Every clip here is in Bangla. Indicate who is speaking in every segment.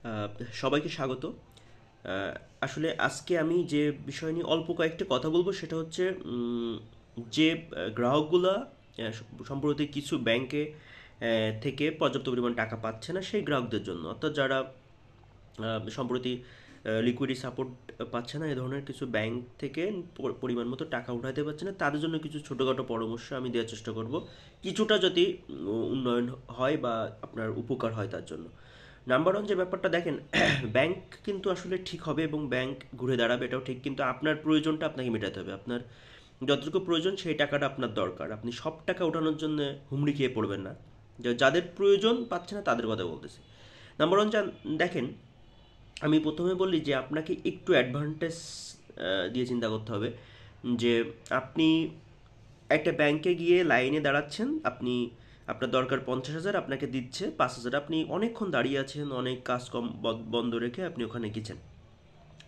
Speaker 1: আহ, সবাইকে স্বাগত। আসলে আজকে আমি যে বিষয় নিয়ে অল্প কয়েকটা কথা বলবো সেটা হচ্ছে যে গ্রাহকগুলা সম্প্রতি কিছু ব্যাংকে থেকে পর্যাপ্ত পরিমাণ টাকা পাচ্ছে না সেই গ্রাহকদের জন্য, অর্থাৎ যারা সম্প্রতি লিকুইডিটি সাপোর্ট পাচ্ছে না, এই ধরনের কিছু ব্যাংক থেকে পরিমাণ মতো টাকা উঠাতে পারছে না, তাদের জন্য কিছু ছোটোখাটো পরামর্শ আমি দেওয়ার চেষ্টা করব, কিছুটা যদি উন্নয়ন হয় বা আপনার উপকার হয় তার জন্য। নাম্বার ওয়ান যে ব্যাপারটা দেখেন, ব্যাংক কিন্তু আসলে ঠিক হবে এবং ব্যাংক ঘুরে দাঁড়াবে, এটাও ঠিক, কিন্তু আপনার প্রয়োজনটা আপনাকে মেটাতে হবে। আপনার যতটুকু প্রয়োজন সেই টাকাটা আপনার দরকার, আপনি সব টাকা ওঠানোর জন্য হুমড়ি খেয়ে পড়বেন না। যাদের প্রয়োজন পাচ্ছে না তাদের কথা বলতেছি। নাম্বার ওয়ান দেখেন, আমি প্রথমে বলি যে আপনাকে একটু অ্যাডভান্টেজ দিয়ে চিন্তা করতে হবে। যে আপনি একটা ব্যাংকে গিয়ে লাইনে দাঁড়াচ্ছেন, আপনি আপনার দরকার 50,000, আপনাকে দিচ্ছে 5,000, আপনি অনেকক্ষণ দাঁড়িয়ে আছেন, অনেক কাজ কম বন্ধ রেখে আপনি ওখানে গেছেন,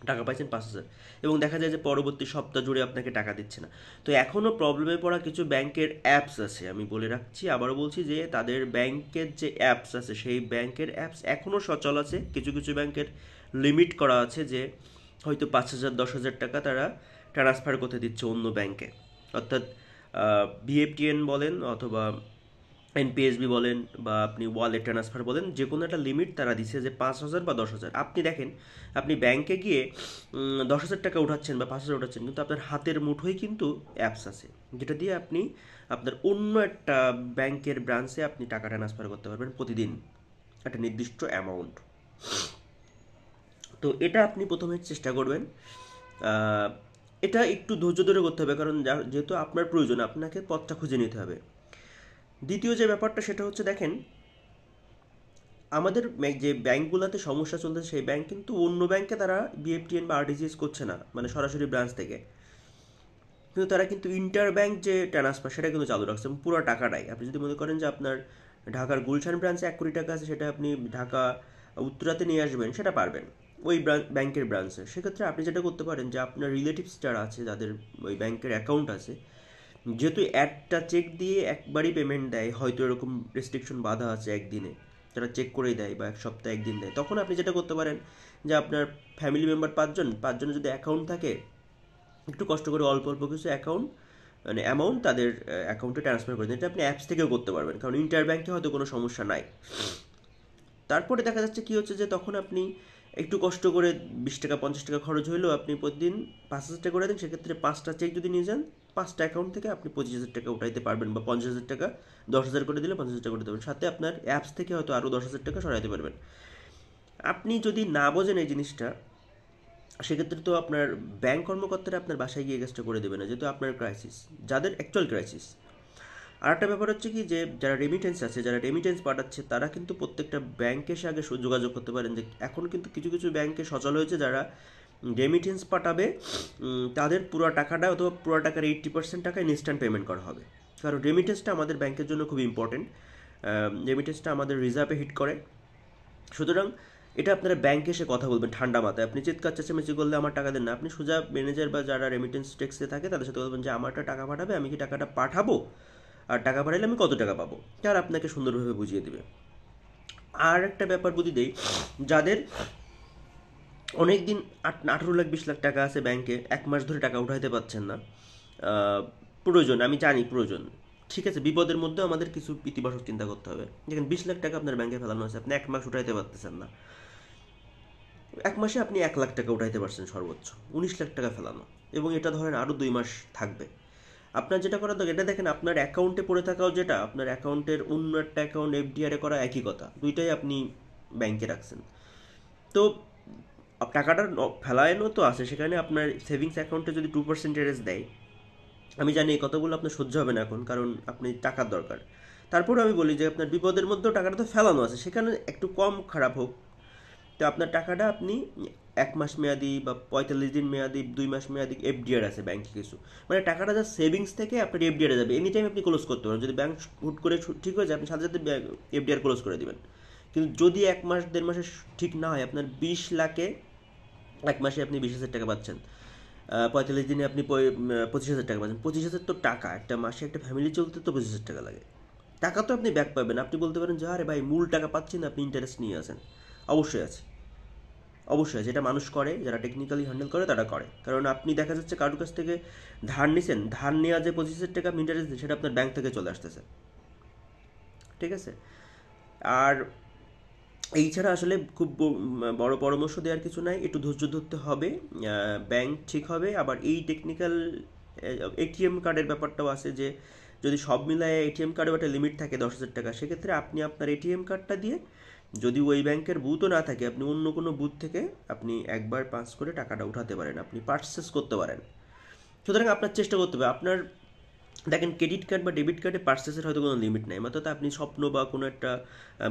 Speaker 1: টাকা পাইছেন 5,000, এবং দেখা যায় যে পরবর্তী সপ্তাহ জুড়ে আপনাকে টাকা দিচ্ছে না। তো এখনও প্রবলেমে পড়া কিছু ব্যাংকের অ্যাপস আছে, আমি বলে রাখছি, আবারও বলছি যে তাদের ব্যাংকের যে অ্যাপস আছে সেই ব্যাংকের অ্যাপস এখনও সচল আছে। কিছু কিছু ব্যাংকের লিমিট করা আছে যে হয়তো 5,000 10,000 টাকা তারা ট্রান্সফার করতে দিচ্ছে অন্য ব্যাংকে, অর্থাৎ বিএফটিএন বলেন অথবা এনপিএসবি বলেন বা আপনি ওয়ালেট ট্রান্সফার বলেন, যে কোনো একটা লিমিট তারা দিচ্ছে যে 5,000 বা 10,000। আপনি দেখেন, আপনি ব্যাংকে গিয়ে 10,000 টাকা উঠাচ্ছেন বা 5,000 উঠাচ্ছেন, কিন্তু আপনার হাতের মুঠোয় কিন্তু অ্যাপস আছে যেটা দিয়ে আপনি আপনার অন্য একটা ব্যাংকের ব্রাঞ্চে আপনি টাকা ট্রান্সফার করতে পারবেন প্রতিদিন একটা নির্দিষ্ট অ্যামাউন্ট। তো এটা আপনি প্রথমে চেষ্টা করবেন। আহ, এটা একটু ধৈর্য ধরে করতে হবে, কারণ যেহেতু আপনার প্রয়োজন আপনাকে পথটা খুঁজে নিতে হবে। দ্বিতীয় যে ব্যাপারটা সেটা হচ্ছে দেখেন, আমাদের যে ব্যাংকগুলোতে সমস্যা চলতেছে সেই ব্যাংক কিন্তু অন্য ব্যাংকে তারা বিএফটিএন বা আরটিজিএস করছে না, মানে সরাসরি ব্রাঞ্চ থেকে, কিন্তু তারা কিন্তু ইন্টার ব্যাংক যে ট্রান্সফার সেটা কিন্তু চালু রাখছে এবং পুরো টাকাটাই। আপনি যদি মনে করেন যে আপনার ঢাকার গুলশান ব্রাঞ্চে 1 কোটি টাকা আছে, সেটা আপনি ঢাকা উত্তরাতে নিয়ে আসবেন, সেটা পারবেন ওই ব্যাংকের ব্রাঞ্চে। সেক্ষেত্রে আপনি যেটা করতে পারেন যে আপনার রিলেটিভস যারা আছে যাদের ওই ব্যাংকের অ্যাকাউন্ট আছে, যেহেতু একটা চেক দিয়ে একবারই পেমেন্ট দেয়, হয়তো এরকম রেস্ট্রিকশন বাধা আছে একদিনে, তারা চেক করেই দেয় বা এক সপ্তাহে একদিন দেয়, তখন আপনি যেটা করতে পারেন যে আপনার ফ্যামিলি মেম্বার 5জনের যদি অ্যাকাউন্ট থাকে, একটু কষ্ট করে অল্প অল্প কিছু অ্যাকাউন্ট মানে অ্যামাউন্ট তাদের অ্যাকাউন্টে ট্রান্সফার করে দিন। এটা আপনি অ্যাপস থেকেও করতে পারবেন, কারণ ইন্টার ব্যাংকে হয়তো কোনো সমস্যা নাই। তারপরে দেখা যাচ্ছে কি হচ্ছে যে তখন আপনি একটু কষ্ট করে 20 টাকা 50 টাকা খরচ হইলেও আপনি প্রতিদিন 5,000 টাকা করে দেন, সেক্ষেত্রে 5টা চেক যদি নিয়ে যান, 5টা অ্যাকাউন্ট থেকে আপনি 25,000 টাকা উঠাইতে পারবেন, বা 50,000 টাকা 10,000 করে দিলে 50,000 টাকা করে দেবেন, সাথে আপনার অ্যাপস থেকে হয়তো আরও 10,000 টাকা সরাইতে পারবেন। আপনি যদি না বোঝেন এই জিনিসটা, সেক্ষেত্রে তো আপনার ব্যাংক কর্মকর্তারা আপনার বাসায় গিয়ে কাজটা করে দেবে না, যেহেতু আপনার ক্রাইসিস, যাদের অ্যাকচুয়াল ক্রাইসিস। আর একটা ব্যাপার হচ্ছে কি, যে যারা রেমিটেন্স আছে, যারা রেমিটেন্স পাঠাচ্ছে, তারা কিন্তু প্রত্যেকটা ব্যাংকের সাথে আগে যোগাযোগ করতে পারেন। যে এখন কিন্তু কিছু কিছু ব্যাংকে সচল হয়েছে, যারা রেমিটেন্স পাঠাবে তাদের পুরো টাকাটা অথবা পুরো টাকার 80% টাকা ইনস্ট্যান্ট পেমেন্ট করা হবে। কারণ রেমিটেন্সটা আমাদের ব্যাংকের জন্য খুব ইম্পর্টেন্ট, রেমিটেন্সটা আমাদের রিজার্ভে হিট করে। সুতরাং এটা আপনারা ব্যাংকে এসে কথা বলবেন ঠান্ডা মাথায়। আপনি চিৎকার চেঁচামেচি করলে আমার টাকা দেন না, আপনি সোজা ম্যানেজার বা যারা রেমিটেন্স টেক্সে থাকে তাদের সাথে বলবেন যে আমার একটা টাকা পাঠাবে, আমি কি টাকাটা পাঠাবো, আর টাকা পাঠাইলে আমি কত টাকা পাবো, তার আপনাকে সুন্দরভাবে বুঝিয়ে দেবে। আর একটা ব্যাপার বুঝি দেই, যাদের অনেক দিন 18 লাখ 20 লাখ টাকা আছে ব্যাংকে, 1 মাস ধরে টাকা উঠাইতে পারছেন না, প্রয়োজন, আমি জানি প্রয়োজন, ঠিক আছে, বিপদের মধ্যে আমাদের কিছু ইতিবাচক চিন্তা করতে হবে। দেখেন 20 লাখ টাকা আপনার ব্যাংকে ফেলানো আছে, আপনি 1 মাস উঠাইতে পারতেছেন না, 1 মাসে আপনি 1 লাখ টাকা উঠাইতে পারছেন সর্বোচ্চ, 19 লাখ টাকা ফেলানো, এবং এটা ধরেন আরও 2 মাস থাকবে। আপনার যেটা করা দরকার, এটা দেখেন আপনার অ্যাকাউন্টে পড়ে থাকাও, যেটা আপনার অ্যাকাউন্টের অন্য একটা অ্যাকাউন্ট এফডিআরে করা একই কথা, দুইটাই আপনি ব্যাংকে রাখছেন। তো টাকাটা ফেলায়নও তো আছে, সেখানে আপনার সেভিংস অ্যাকাউন্টে যদি 2% ইন্টারেস্ট দেয়, আমি জানি এই কথাগুলো আপনার সহ্য হবে না এখন, কারণ আপনি টাকার দরকার। তারপরে আমি বলি যে আপনার বিপদের মধ্যেও টাকাটা তো ফেলানো আছে, সেখানে একটু কম খারাপ হোক, তো আপনার টাকাটা আপনি 1 মাস মেয়াদি বা 45 দিন মেয়াদি, 2 মাস মেয়াদি এফডিআর আছে ব্যাংকে কিছু, মানে টাকাটা যা সেভিংস থেকে আপনার এফডিআর যাবে, এনি টাইম আপনি ক্লোজ করতে পারেন। যদি ব্যাংক হুট করে ঠিক হয়ে যায়, আপনি সাথে সাথে এফডিআর ক্লোজ করে দিবেন। কিন্তু যদি 1 মাস 1.5 মাসে ঠিক না হয়, আপনার 20 লাখে 1 মাসে আপনি 20,000 টাকা পাচ্ছেন, 45 দিনে আপনি 25,000 টাকা পাচ্ছেন। 25,000 তো টাকা, একটা মাসে একটা ফ্যামিলি চলতে তো 25,000 টাকা লাগে। টাকা তো আপনি ব্যাক পাবেন, আপনি বলতে পারেন যে আরে ভাই মূল টাকা পাচ্ছি না, আপনি ইন্টারেস্ট নিয়ে আসেন, অবশ্যই আছে। অবশ্যই যেটা মানুষ করে, যারা টেকনিক্যালি হ্যান্ডেল করে তারা করে। কারণ আপনি দেখা যাচ্ছে কারোর কাছ থেকে ধার নিছেন, ধার নেওয়া যে 25,000 টাকা আপনি ইন্টারেস্ট দিন সেটা আপনার ব্যাংক থেকে চলে আসতেছে। ঠিক আছে? আর এই ছাড়া আসলে খুব বড় পরামর্শ দেওয়ার কিছু নাই, একটু ধৈর্য ধরতে হবে। ব্যাংক ঠিক হবে, আবার এই টেকনিক্যাল এটিএম কার্ডের ব্যাপারটাও আছে যে যদি সব মিলায় এটিএম কার্ডেও একটা লিমিট থাকে 10,000 টাকা, সেক্ষেত্রে আপনি আপনার এটিএম কার্ডটা দিয়ে, যদি ওই ব্যাংকের বুথও না থাকে, আপনি অন্য কোনো বুথ থেকে আপনি একবার পাস করে টাকাটা উঠাতে পারেন, আপনি পারচেস করতে পারেন। সুতরাং আপনার চেষ্টা করতে হবে আপনার, দেখেন ক্রেডিট কার্ড বা ডেবিট কার্ডে পার্সেসের হয়তো কোনো লিমিট নেই, মাত্র আপনি স্বপ্ন বা কোনো একটা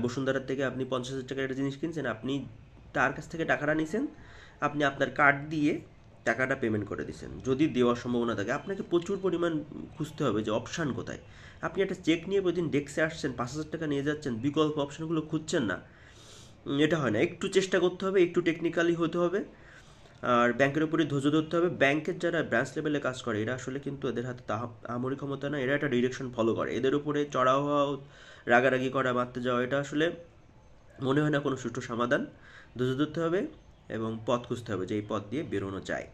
Speaker 1: বসুন্ধরার থেকে আপনি 50,000 টাকার একটা জিনিস কিনছেন, আপনি তার কাছ থেকে টাকাটা নিছেন, আপনি আপনার কার্ড দিয়ে টাকাটা পেমেন্ট করে দিচ্ছেন। যদি দেওয়ার সম্ভাবনা থাকে, আপনাকে প্রচুর পরিমাণ খুঁজতে হবে যে অপশান কোথায়। আপনি একটা চেক নিয়ে প্রতিদিন ডেস্কে আসছেন, 5,000 টাকা নিয়ে যাচ্ছেন, বিকল্প অপশানগুলো খুঁজছেন না। এটা হয় না, একটু চেষ্টা করতে হবে, একটু টেকনিক্যালি হতে হবে, আর ব্যাংকের উপরে ধৈর্য ধরতে হবে। ব্যাংকের যারা ব্রাঞ্চ লেভেলে কাজ করে এরা আসলে কিন্তু এদের হাতে আহামরি ক্ষমতা না, এরা একটা ডিরেকশন ফলো করে, এদের উপরে চড়া হওয়া, রাগারাগি করা, মারতে যাওয়া, এটা আসলে মনে হয় না কোনো সুষ্ঠু সমাধান। ধৈর্য ধরতে হবে এবং পথ খুঁজতে হবে যে এই পথ দিয়ে বেরোনো যায়।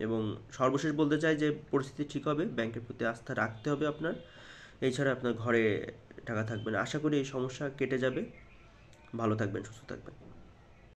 Speaker 1: এবং সর্বশেষ বলতে চাই যে পরিস্থিতি ঠিক হবে, ব্যাংকের প্রতি আস্থা রাখতে হবে আপনার। এছাড়া আপনার ঘরে টাকা থাকবে না। আশা করি এই সমস্যা কেটে যাবে। ভালো থাকবেন, সুস্থ থাকবেন।